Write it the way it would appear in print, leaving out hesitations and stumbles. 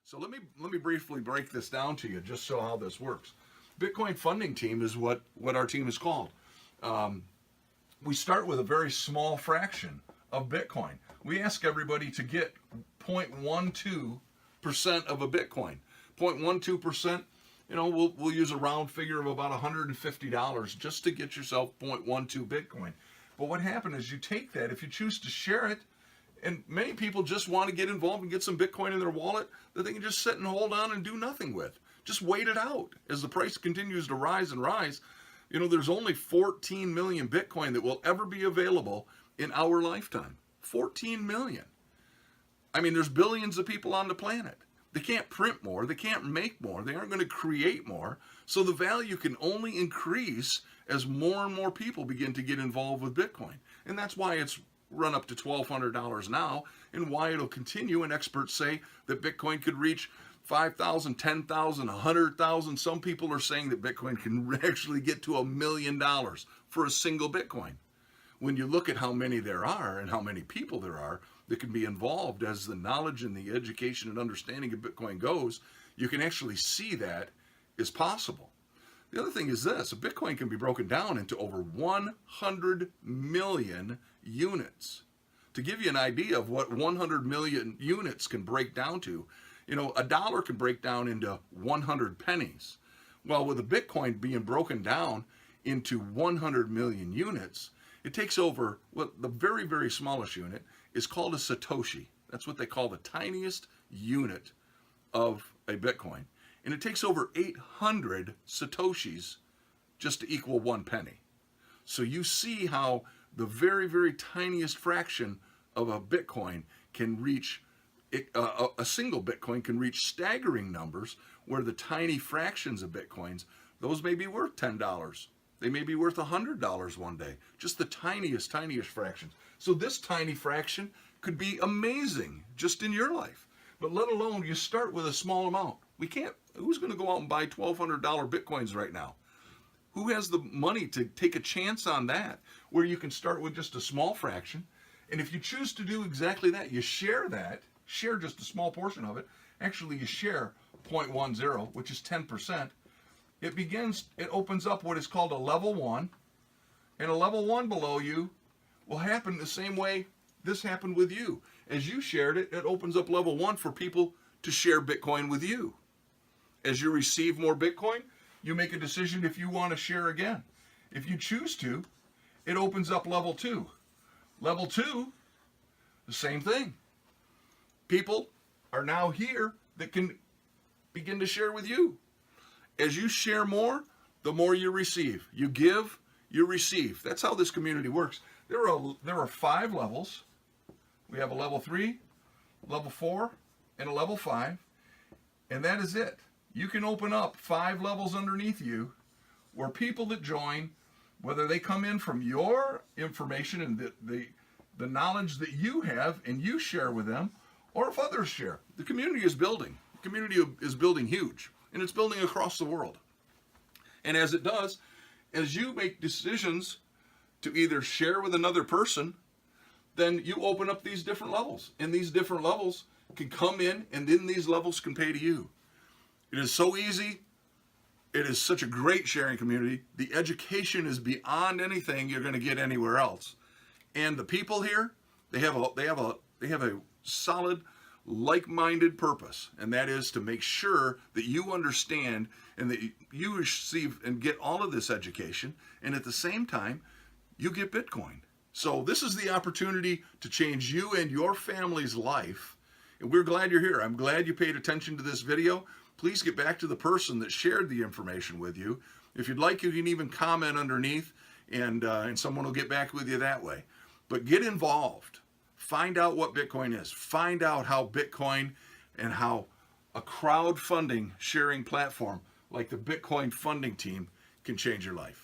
So let me briefly break this down to you, just so how this works. Bitcoin funding team is what our team is called. We start with a very small fraction of Bitcoin. We ask everybody to get 0.12% of a Bitcoin. 0.12%, we'll use a round figure of about $150 just to get yourself 0.12 Bitcoin. But what happens is you take that, if you choose to share it, and many people just want to get involved and get some Bitcoin in their wallet that they can just sit and hold on and do nothing with. Just wait it out as the price continues to rise and rise. There's only 14 million Bitcoin that will ever be available in our lifetime. 14 million. I mean, there's billions of people on the planet. They can't print more. They can't make more. They aren't going to create more. So the value can only increase as more and more people begin to get involved with Bitcoin. And that's why it's run up to $1,200 now, and why it'll continue. And experts say that Bitcoin could reach 5,000, 10,000, 100,000. Some people are saying that Bitcoin can actually get to $1 million for a single Bitcoin. When you look at how many there are and how many people there are that can be involved as the knowledge and the education and understanding of Bitcoin goes, you can actually see that is possible. The other thing is this: a Bitcoin can be broken down into over 100 million units. To give you an idea of what 100 million units can break down to, a dollar can break down into 100 pennies. Well, with a Bitcoin being broken down into 100 million units, it takes over, the very, very smallest unit is called a Satoshi. That's what they call the tiniest unit of a Bitcoin. And it takes over 800 Satoshis just to equal 1 penny. So you see how the very, very tiniest fraction of a Bitcoin can reach, a single Bitcoin can reach staggering numbers, where the tiny fractions of Bitcoins, those may be worth $10. They may be worth $100 one day. Just the tiniest fractions. So this tiny fraction could be amazing just in your life. But let alone you start with a small amount. Who's going to go out and buy $1,200 Bitcoins right now? Who has the money to take a chance on that, where you can start with just a small fraction? And if you choose to do exactly that, you share just a small portion of it. Actually, you share 0.10, which is 10%. It opens up what is called a level 1. And a level 1 below you will happen the same way this happened with you. As you shared it, it opens up level 1 for people to share Bitcoin with you. As you receive more Bitcoin, you make a decision if you want to share again. If you choose to, it opens up level 2. Level 2, the same thing. People are now here that can begin to share with you. As you share more, the more you receive. You give, you receive. That's how this community works. There are 5 levels. We have a level 3, level 4, and a level 5. And that is it. You can open up 5 levels underneath you, where people that join, whether they come in from your information and the knowledge that you have and you share with them, or if others share. The community is building. The community is building huge, and it's building across the world. And as it does, as you make decisions to either share with another person, then you open up these different levels. And these different levels can come in, and then these levels can pay to you. It is so easy. It is such a great sharing community. The education is beyond anything you're going to get anywhere else. And the people here, they have a solid, like-minded purpose, and that is to make sure that you understand and that you receive and get all of this education, and at the same time, you get Bitcoin. So this is the opportunity to change you and your family's life, and we're glad you're here. I'm glad you paid attention to this video. Please get back to the person that shared the information with you. If you'd like, you can even comment underneath, and someone will get back with you that way. But get involved. Find out what Bitcoin is. Find out how Bitcoin and how a crowdfunding sharing platform like the Bitcoin funding team can change your life.